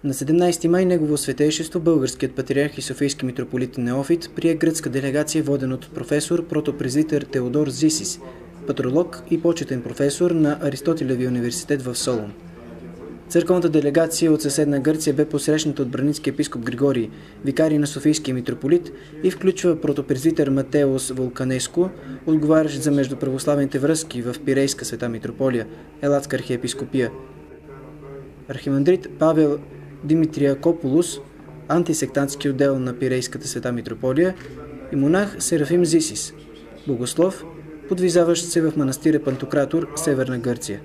На 17 май Негово Светейшество българският патриарх и софийски митрополит Неофит прие гръцка делегация, воден от професор протопрезвитер Теодор Зисис, патролог и почетен професор на Аристотелевия университет в Солун. Църковната делегация от съседна Гърция бе посрещната от браницки епископ Григорий, викарий на софийския митрополит, и включва протопрезвитер Матеос Волканеско, отговарящ за междуправославните връзки в Пирейска света митрополия, Елатска архиепископия, архимандрит Павел Димитриакополус, антисектантски отдел на Пирейската света митрополия, и монах Серафим Зисис, богослов, подвизаващ се в манастира Пантократор, Северна Гърция.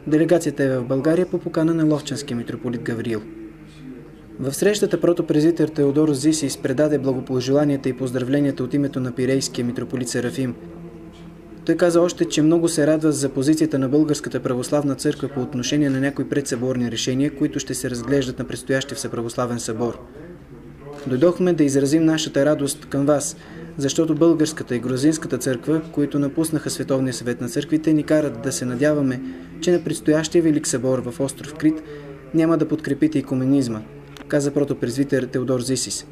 Делегацията е в България по покана на ловчанския митрополит Гавриил. В срещата протопрезвитер Теодор Зисис предаде благопожеланията и поздравленията от името на пирейския митрополит Серафим. Той каза още, че много се радва за позицията на Българската православна църква по отношение на някои предсъборни решения, които ще се разглеждат на предстоящия Всеправославен събор. Дойдохме да изразим нашата радост към вас, защото Българската и Грузинската църква, които напуснаха Световния съвет на църквите, ни карат да се надяваме, че на предстоящия Велик събор в остров Крит няма да подкрепите икуменизма, каза протопрезвитер Теодор Зисис.